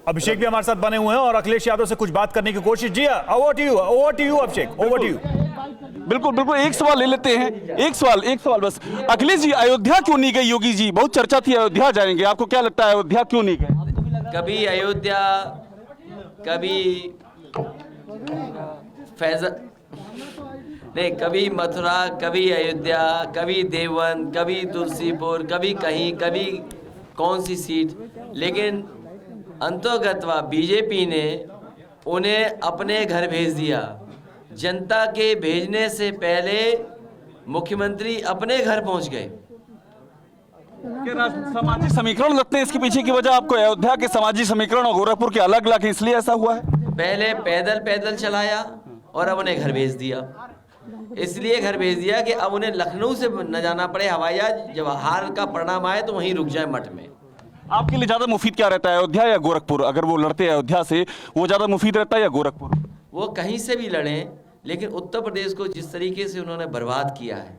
अभिषेक भी हमारे साथ बने हुए हैं और अखिलेश यादव से कुछ बात करने की कोशिश। जी over to you Abhishek, over to you. बिल्कुल बिल्कुल, एक सवाल ले लेते हैं, एक सवाल बस। अखिलेश जी, अयोध्या क्यों नहीं गए योगी जी? बहुत चर्चा थी अयोध्या जाएंगे, आपको क्या लगता है अयोध्या क्यों नहीं गए? कभी अयोध्या, कभी नहीं, कभी मथुरा, कभी अयोध्या, कभी देवबंद, कभी तुलसीपुर, कभी कहीं, कभी कौन सी सीट, लेकिन अंतोगत्वा बीजेपी ने उन्हें अपने घर भेज दिया। जनता के भेजने से पहले मुख्यमंत्री अपने घर पहुंच गए। सामाजिक समीकरण लगते हैं इसके पीछे की वजह आपको? अयोध्या के सामाजिक समीकरण और गोरखपुर के अलग अलग है, इसलिए ऐसा हुआ है? पहले पैदल चलाया और अब उन्हें घर भेज दिया। इसलिए घर भेज दिया कि अब उन्हें लखनऊ से न जाना पड़े हवाई जहाज, जब हार का परिणाम आए तो वहीं रुक जाए मठ में। आपके लिए ज्यादा मुफीद क्या रहता है, अयोध्या या गोरखपुर? अगर वो लड़ते हैं अयोध्या से, वो ज्यादा मुफीद रहता है या गोरखपुर? वो कहीं से भी लड़ें, लेकिन उत्तर प्रदेश को जिस तरीके से उन्होंने बर्बाद किया है,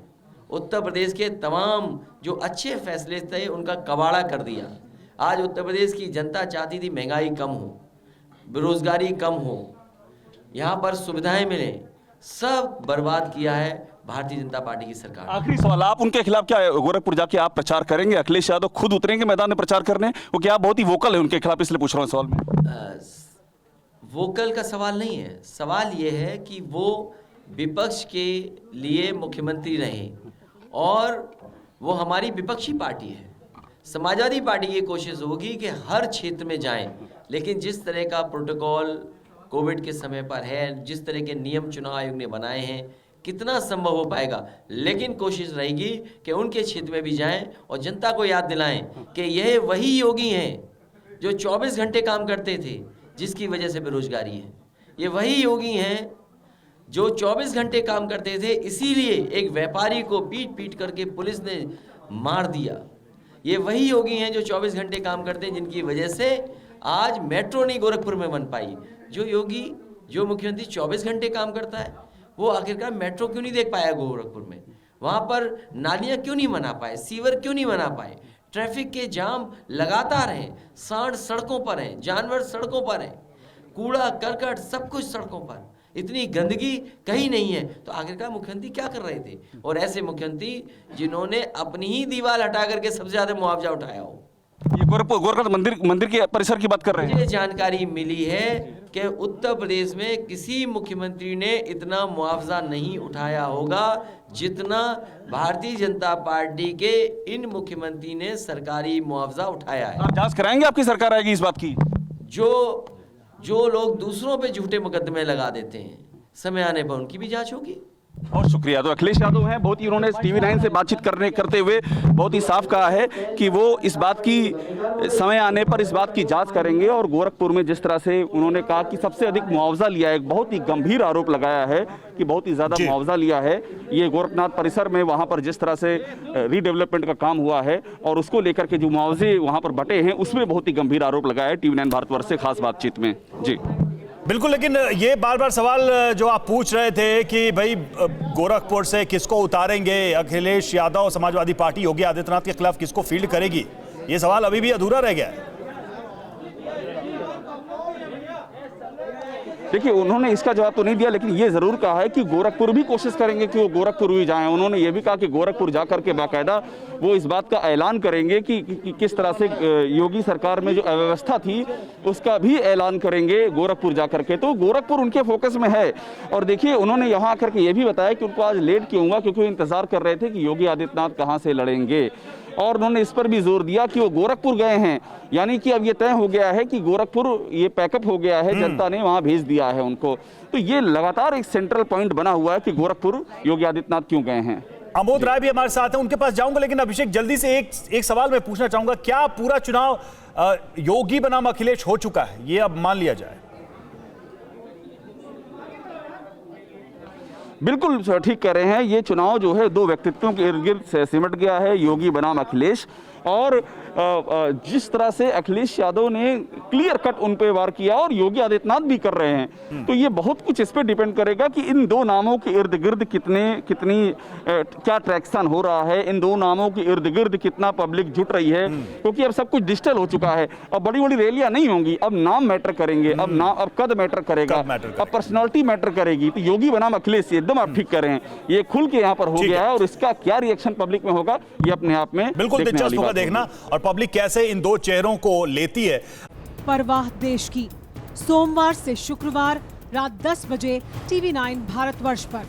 उत्तर प्रदेश के तमाम जो अच्छे फैसले थे उनका कबाड़ा कर दिया। आज उत्तर प्रदेश की जनता चाहती थी महंगाई कम हो, बेरोजगारी कम हो, यहाँ पर सुविधाएं मिलें, सब बर्बाद किया है भारतीय जनता पार्टी की सरकार। आखिरी सवाल, आप उनके खिलाफ क्या गोरखपुर जाके आप प्रचार करेंगे? अखिलेश यादव खुद उतरेंगे मैदान में प्रचार करने? वो क्या बहुत ही वोकल है उनके खिलाफ, इसलिए पूछ रहा हूँ सवाल में। वोकल का सवाल नहीं है, सवाल ये है कि वो विपक्ष के लिए मुख्यमंत्री रहे और वो हमारी विपक्षी पार्टी है। समाजवादी पार्टी की कोशिश होगी कि हर क्षेत्र में जाएं, लेकिन जिस तरह का प्रोटोकॉल कोविड के समय पर है, जिस तरह के नियम चुनाव आयोग ने बनाए हैं, कितना संभव हो पाएगा, लेकिन कोशिश रहेगी कि उनके क्षेत्र में भी जाएं और जनता को याद दिलाएं कि यह वही योगी हैं जो 24 घंटे काम करते थे जिसकी वजह से बेरोजगारी है। ये वही योगी हैं जो 24 घंटे काम करते थे, इसीलिए एक व्यापारी को पीट पीट करके पुलिस ने मार दिया। ये वही योगी हैं जो 24 घंटे काम करते हैं, जिनकी वजह से आज मेट्रो नहीं गोरखपुर में बन पाई। जो योगी, जो मुख्यमंत्री 24 घंटे काम करता है, वो आखिरकार मेट्रो क्यों नहीं देख पाया गोरखपुर में? वहाँ पर नालियाँ क्यों नहीं बना पाए, सीवर क्यों नहीं बना पाए? ट्रैफिक के जाम लगातार हैं, सांड सड़कों पर हैं, जानवर सड़कों पर हैं, कूड़ा करकट सब कुछ सड़कों पर, इतनी गंदगी कहीं नहीं है। तो आखिरकार मुख्यमंत्री क्या कर रहे थे? और ऐसे मुख्यमंत्री जिन्होंने अपनी ही दीवार हटा करके सबसे ज्यादा मुआवजा उठाया हो। ये गोरखपुर मंदिर के परिसर की बात कर रहे हैं? मुझे जानकारी मिली है कि उत्तर प्रदेश में किसी मुख्यमंत्री ने इतना मुआवजा नहीं उठाया होगा जितना भारतीय जनता पार्टी के इन मुख्यमंत्री ने सरकारी मुआवजा उठाया है। आप जांच कराएंगे? आपकी सरकार आएगी इस बात की? जो लोग दूसरों पे झूठे मुकदमे लगा देते हैं, समय आने पर उनकी भी जांच होगी। बहुत शुक्रिया। तो अखिलेश यादव हैं, बहुत ही उन्होंने TV9 से बातचीत करते हुए बहुत ही साफ कहा है कि वो इस बात की समय आने पर इस बात की जांच करेंगे। और गोरखपुर में जिस तरह से उन्होंने कहा कि सबसे अधिक मुआवजा लिया है, एक बहुत ही गंभीर आरोप लगाया है कि बहुत ही ज्यादा मुआवजा लिया है ये गोरखनाथ परिसर में। वहां पर जिस तरह से रीडेवलपमेंट का काम हुआ है और उसको लेकर के जो मुआवजे वहां पर बटे हैं, उसमें बहुत ही गंभीर आरोप लगाया है TV9 भारतवर्ष से खास बातचीत में। जी बिल्कुल, लेकिन ये बार बार सवाल जो आप पूछ रहे थे कि भाई गोरखपुर से किसको उतारेंगे, अखिलेश यादव समाजवादी पार्टी योगी आदित्यनाथ के खिलाफ किसको फील्ड करेगी, ये सवाल अभी भी अधूरा रह गया है। देखिए, उन्होंने इसका जवाब तो नहीं दिया, लेकिन ये जरूर कहा है कि गोरखपुर भी कोशिश करेंगे कि वो गोरखपुर भी जाएं। उन्होंने ये भी कहा कि गोरखपुर जाकर के बाकायदा वो इस बात का ऐलान करेंगे कि किस तरह से योगी सरकार में जो अव्यवस्था थी उसका भी ऐलान करेंगे गोरखपुर जाकर के। तो गोरखपुर उनके फोकस में है। और देखिए, उन्होंने यहाँ आकर के ये भी बताया कि उनको आज लेट क्यों हुआ, क्योंकि वो इंतजार कर रहे थे कि योगी आदित्यनाथ कहाँ से लड़ेंगे। और उन्होंने इस पर भी जोर दिया कि वो गोरखपुर गए हैं, यानी कि अब ये तय हो गया है कि गोरखपुर ये पैकअप हो गया है, जनता ने वहां भेज दिया है उनको। तो ये लगातार एक सेंट्रल पॉइंट बना हुआ है कि गोरखपुर योगी आदित्यनाथ क्यों गए हैं। अमोद राय भी हमारे साथ हैं, उनके पास जाऊंगा, लेकिन अभिषेक जल्दी से एक सवाल मैं पूछना चाहूंगा, क्या पूरा चुनाव योगी बनाम अखिलेश हो चुका है, ये अब मान लिया जाए? बिल्कुल ठीक कह रहे हैं। ये चुनाव जो है दो व्यक्तित्वों के इर्द गिर्द सिमट गया है, योगी बनाम अखिलेश। और जिस तरह से अखिलेश यादव ने क्लियर कट उन पे वार किया और योगी आदित्यनाथ भी कर रहे हैं, तो ये बहुत कुछ इस पे डिपेंड करेगा कि इन दो नामों के इर्द गिर्द कितनी क्या ट्रैक्शन हो रहा है, इन दो नामों के इर्द गिर्द कितना पब्लिक जुट रही है, क्योंकि अब सब कुछ डिजिटल हो चुका है। अब बड़ी बड़ी रैलियां नहीं होंगी, अब नाम मैटर करेंगे, अब कद मैटर करेगा, अब पर्सनालिटी मैटर करेगी। तो योगी बनाम अखिलेश, एकदम आप ठीक कर रहे हैं, ये खुल के यहाँ पर हो गया है और इसका क्या रिएक्शन पब्लिक में होगा ये अपने आप में बिल्कुल दिलचस्प होगा देखना, और पब्लिक कैसे इन दो चेहरों को लेती है। परवाह देश की, सोमवार से शुक्रवार रात 10 बजे TV9 भारतवर्ष पर।